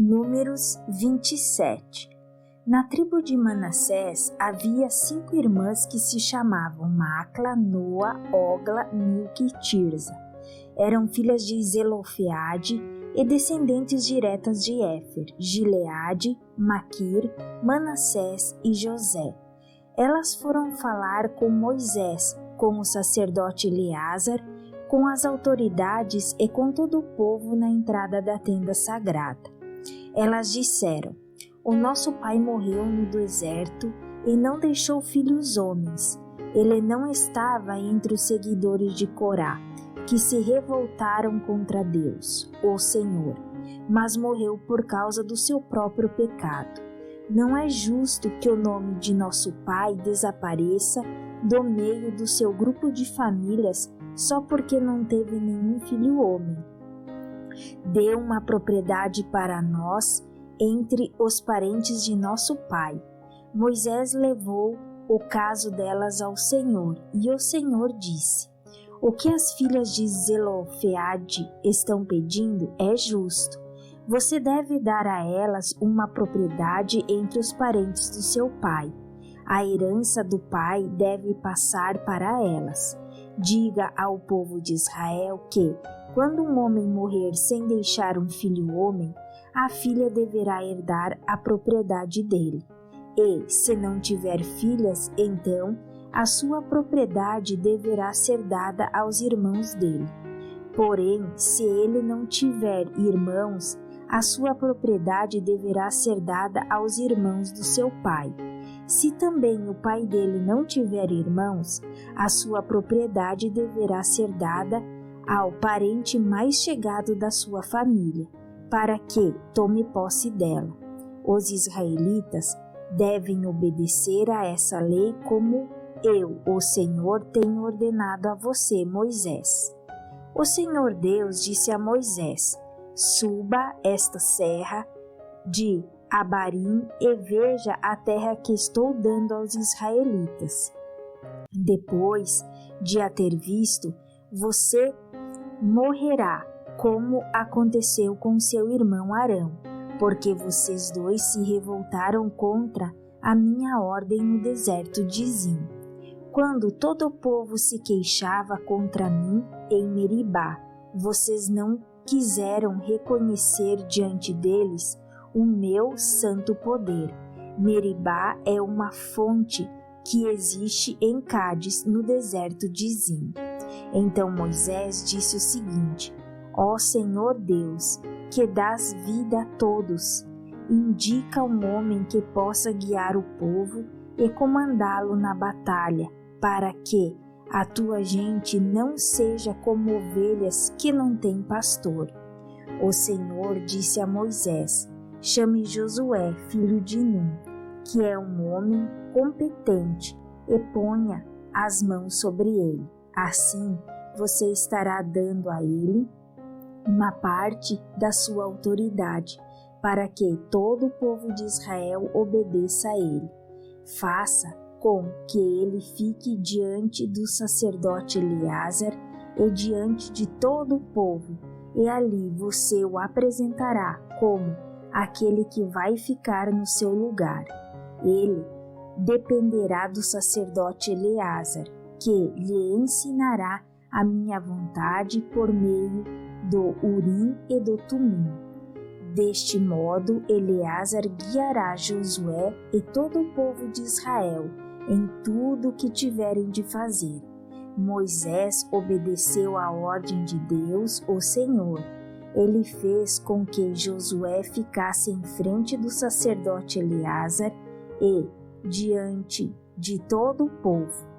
Números 27. Na tribo de Manassés havia 5 irmãs que se chamavam Macla, Noa, Ogla, Milca e Tirza. Eram filhas de Zelofeade e descendentes diretas de Éfer, Gileade, Maquir, Manassés e José. Elas foram falar com Moisés, com o sacerdote Eleazar, com as autoridades e com todo o povo na entrada da tenda sagrada. Elas disseram: o nosso pai morreu no deserto e não deixou filhos homens. Ele não estava entre os seguidores de Corá, que se revoltaram contra Deus, o Senhor, mas morreu por causa do seu próprio pecado. Não é justo que o nome de nosso pai desapareça do meio do seu grupo de famílias só porque não teve nenhum filho homem. Dê uma propriedade para nós entre os parentes de nosso pai. Moisés levou o caso delas ao Senhor, e o Senhor disse: o que as filhas de Zelofeade estão pedindo é justo. Você deve dar a elas uma propriedade entre os parentes do seu pai. A herança do pai deve passar para elas. Diga ao povo de Israel que, quando um homem morrer sem deixar um filho homem, a filha deverá herdar a propriedade dele. E, se não tiver filhas, então a sua propriedade deverá ser dada aos irmãos dele. Porém, se ele não tiver irmãos, a sua propriedade deverá ser dada aos irmãos do seu pai. Se também o pai dele não tiver irmãos, a sua propriedade deverá ser dada ao parente mais chegado da sua família, para que tome posse dela. Os israelitas devem obedecer a essa lei como eu, o Senhor, tenho ordenado a você, Moisés. O Senhor Deus disse a Moisés: suba esta serra de Abarim e veja a terra que estou dando aos israelitas. Depois de a ter visto, você morrerá, como aconteceu com seu irmão Arão, porque vocês dois se revoltaram contra a minha ordem no deserto de Zim. Quando todo o povo se queixava contra mim em Meribá, vocês não quiseram reconhecer diante deles o meu santo poder. Meribá é uma fonte que existe em Cádiz, no deserto de Zim. Então Moisés disse o seguinte: ó Senhor Deus, que dás vida a todos, indica um homem que possa guiar o povo e comandá-lo na batalha, para que a tua gente não seja como ovelhas que não têm pastor. O Senhor disse a Moisés: chame Josué, filho de Num, que é um homem competente, e ponha as mãos sobre ele. Assim, você estará dando a ele uma parte da sua autoridade, para que todo o povo de Israel obedeça a ele. Faça com que ele fique diante do sacerdote Eleazar e diante de todo o povo, e ali você o apresentará como aquele que vai ficar no seu lugar. Ele dependerá do sacerdote Eleazar, que lhe ensinará a minha vontade por meio do Urim e do Tumim. Deste modo, Eleazar guiará Josué e todo o povo de Israel em tudo o que tiverem de fazer. Moisés obedeceu à ordem de Deus, o Senhor. Ele fez com que Josué ficasse em frente do sacerdote Eleazar e diante de todo o povo,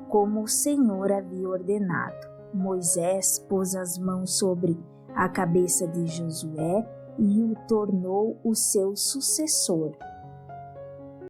como o Senhor havia ordenado. Moisés pôs as mãos sobre a cabeça de Josué e o tornou o seu sucessor.